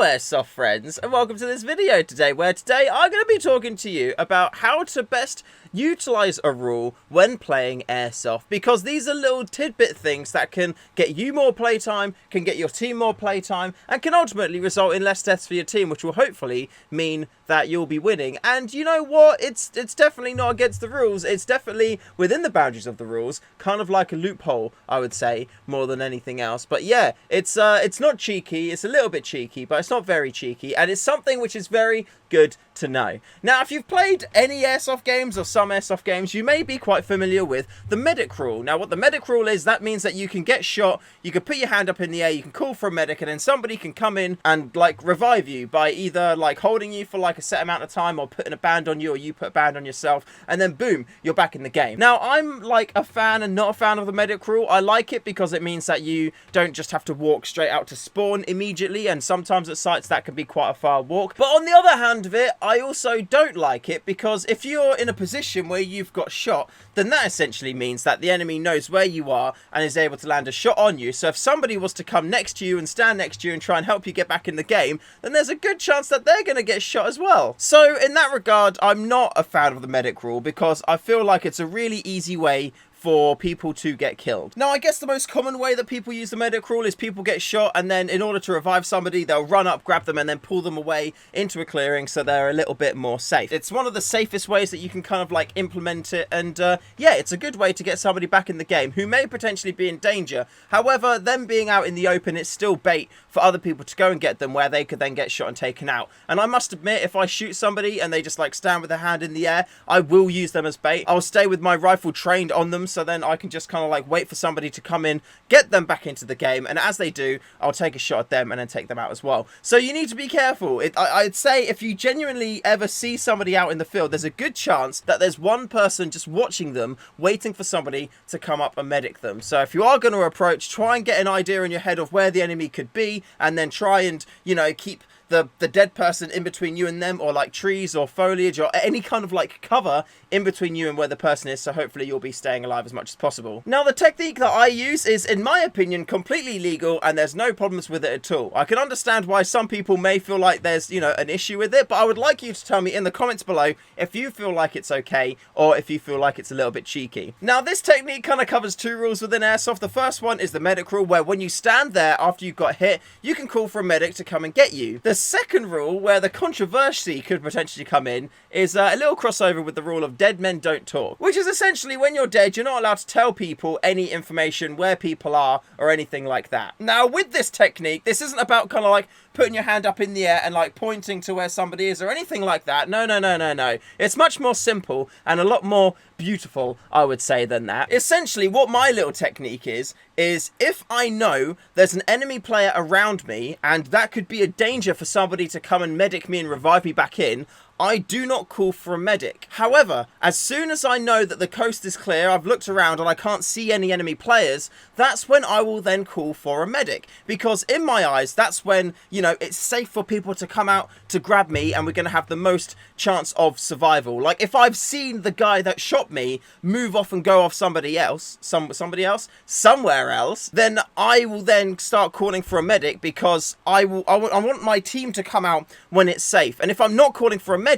Hello Airsoft friends, and welcome to this video today, where today I'm going to be talking to you about how to best utilize a rule when playing Airsoft, because these are little tidbit things that can get you more playtime, can get your team more playtime, and can ultimately result in less deaths for your team, which will hopefully mean that you'll be winning. And you know what, it's definitely not against the rules, it's definitely within the boundaries of the rules, kind of like a loophole, I would say, more than anything else. But yeah, it's not cheeky, it's a little bit cheeky, but it's not very cheeky, and it's something which is very good to know. Now, if you've played any Airsoft games or some Airsoft games, you may be quite familiar with the medic rule. Now, what the medic rule is, that means that you can get shot, you can put your hand up in the air, you can call for a medic, and then somebody can come in and like revive you by either like holding you for like a set amount of time, or putting a band on you, or you put a band on yourself, and then boom, you're back in the game. Now, I'm like a fan and not a fan of the medic rule. I like it because it means that you don't just have to walk straight out to spawn immediately, and sometimes at sites that can be quite a far walk. But on the other hand of it, I also don't like it, because if you're in a position where you've got shot, then that essentially means that the enemy knows where you are and is able to land a shot on you. So if somebody was to come next to you and stand next to you and try and help you get back in the game, then there's a good chance that they're going to get shot as well. So in that regard, I'm not a fan of the medic rule, because I feel like it's a really easy way for people to get killed. Now, I guess the most common way that people use the medic rule is people get shot, and then in order to revive somebody, they'll run up, grab them, and then pull them away into a clearing so they're a little bit more safe. It's one of the safest ways that you can kind of like implement it, and yeah, it's a good way to get somebody back in the game who may potentially be in danger. However, them being out in the open, it's still bait for other people to go and get them, where they could then get shot and taken out. And I must admit, if I shoot somebody and they just like stand with their hand in the air, I will use them as bait. I'll stay with my rifle trained on them, so then I can just kind of like wait for somebody to come in, get them back into the game, and as they do, I'll take a shot at them and then take them out as well. So you need to be careful. I'd say if you genuinely ever see somebody out in the field, there's a good chance that there's one person just watching them, waiting for somebody to come up and medic them. So if you are going to approach, try and get an idea in your head of where the enemy could be, and then try and, you know, keep the dead person in between you and them, or like trees or foliage or any kind of like cover in between you and where the person is, so hopefully you'll be staying alive as much as possible. Now, the technique that I use is, in my opinion, completely legal, and there's no problems with it at all. I can understand why some people may feel like there's, you know, an issue with it, but I would like you to tell me in the comments below if you feel like it's okay, or if you feel like it's a little bit cheeky. Now, this technique kind of covers two rules within Airsoft. The first one is the medic rule, where when you stand there after you've got hit, you can call for a medic to come and get you. The second rule, where the controversy could potentially come in, is a little crossover with the rule of dead men don't talk, which is essentially when you're dead, you're not allowed to tell people any information, where people are, or anything like that. Now, with this technique, this isn't about kind of like putting your hand up in the air and like pointing to where somebody is or anything like that. No. It's much more simple and a lot more beautiful, I would say, than that. Essentially, what my little technique is if I know there's an enemy player around me and that could be a danger for somebody to come and medic me and revive me back in, I do not call for a medic. However, as soon as I know that the coast is clear, I've looked around and I can't see any enemy players, that's when I will then call for a medic. Because in my eyes, that's when, you know, it's safe for people to come out to grab me, and we're going to have the most chance of survival. Like, if I've seen the guy that shot me move off and go off somewhere else, then I will then start calling for a medic, because I want my team to come out when it's safe. And if I'm not calling for a medic,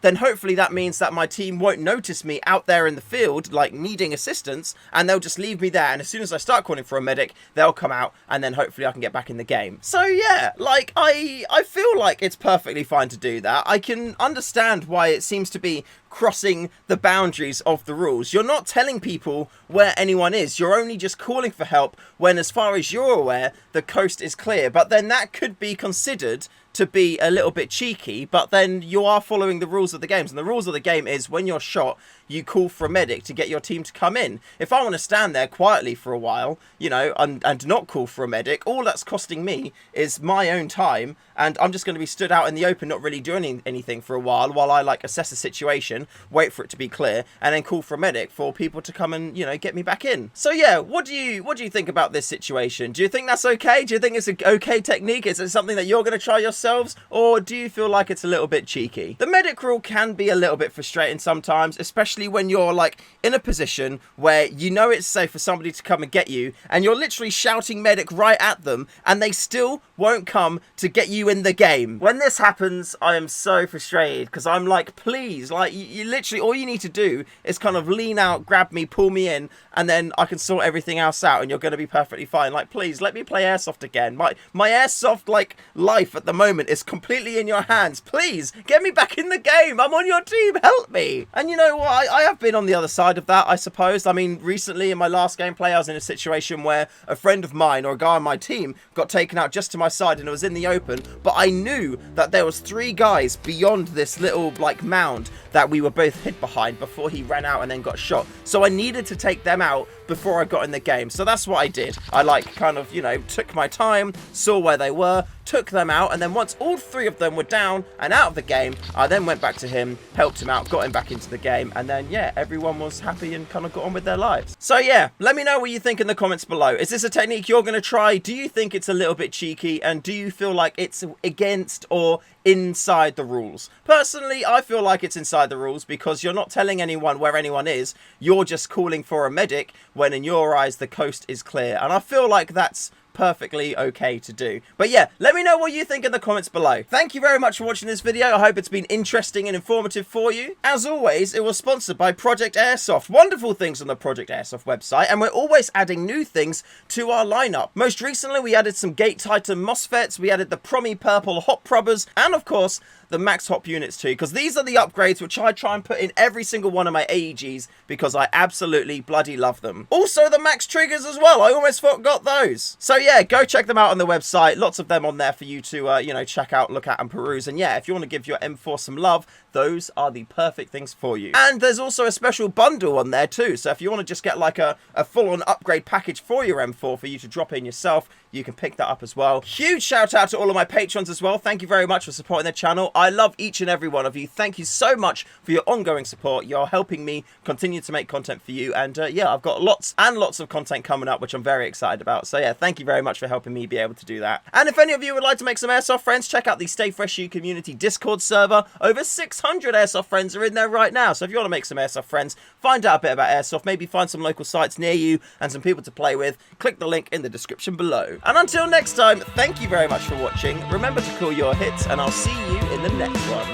then hopefully that means that my team won't notice me out there in the field like needing assistance, and they'll just leave me there, and as soon as I start calling for a medic, they'll come out, and then hopefully I can get back in the game. So yeah, like I feel like it's perfectly fine to do that. I can understand why it seems to be crossing the boundaries of the rules. You're not telling people where anyone is, you're only just calling for help when, as far as you're aware, the coast is clear. But then that could be considered to be a little bit cheeky, but then you are following the rules of the games, and the rules of the game is when you're shot, you call for a medic to get your team to come in. If I want to stand there quietly for a while, you know, and not call for a medic, all that's costing me is my own time, and I'm just going to be stood out in the open, not really doing anything for a while I like assess the situation, wait for it to be clear, and then call for a medic for people to come and, you know, get me back in. So yeah, what do you think about this situation? Do you think that's okay? Do you think it's an okay technique? Is it something that you're going to try yourself? yourselves, or do you feel like it's a little bit cheeky? The medic rule can be a little bit frustrating sometimes, especially when you're like in a position where you know it's safe for somebody to come and get you, and you're literally shouting medic right at them, and they still won't come to get you in the game. When this happens, I am so frustrated, because I'm like, please, like, you literally, all you need to do is kind of lean out, grab me, pull me in, and then I can sort everything else out, and you're going to be perfectly fine. Like, please, let me play Airsoft again. My Airsoft, like, life at the moment is completely in your hands. Please, get me back in the game. I'm on your team. Help me. And you know what? I have been on the other side of that, I suppose. I mean, recently in my last gameplay, I was in a situation where a friend of mine, or a guy on my team, got taken out just to my side, and it was in the open, but I knew that there was 3 guys beyond this little, like, mound that we were both hid behind before he ran out and then got shot. So I needed to take them out before I got in the game. So that's what I did. I, like, kind of, you know, took my time, saw where they were, took them out, and then once all 3 of them were down and out of the game, I then went back to him, helped him out, got him back into the game, and then, yeah, everyone was happy and kind of got on with their lives. So, yeah, let me know what you think in the comments below. Is this a technique you're going to try? Do you think it's a little bit cheeky? And do you feel like it's against or inside the rules? Personally, I feel like it's inside the rules, because you're not telling anyone where anyone is. You're just calling for a medic when in your eyes the coast is clear. And I feel like that's perfectly okay to do. But yeah, let me know what you think in the comments below. Thank you very much for watching this video. I hope it's been interesting and informative for you. As always, it was sponsored by Project Airsoft. Wonderful things on the Project Airsoft website, and we're always adding new things to our lineup. Most recently, we added some Gate Titan MOSFETs, we added the Promi Purple Hot Probbers, and of course, the Max Hop units too, because these are the upgrades which I try and put in every single one of my AEGs, because I absolutely bloody love them. Also, the Max Triggers as well. I almost forgot those. So yeah, go check them out on the website. Lots of them on there for you to, you know, check out, look at, and peruse. And yeah, if you want to give your M4 some love, those are the perfect things for you. And there's also a special bundle on there too. So if you want to just get like a full-on upgrade package for your M4 for you to drop in yourself, you can pick that up as well. Huge shout out to all of my patrons as well. Thank you very much for supporting the channel. I love each and every one of you. Thank you so much for your ongoing support. You're helping me continue to make content for you. And yeah, I've got lots and lots of content coming up, which I'm very excited about. So yeah, thank you very much for helping me be able to do that. And if any of you would like to make some Airsoft friends, check out the StayFreshShoe community Discord server. Over 600 Airsoft friends are in there right now. So if you want to make some Airsoft friends, find out a bit about Airsoft, maybe find some local sites near you and some people to play with, click the link in the description below. And until next time, thank you very much for watching. Remember to call your hits, and I'll see you in the next one.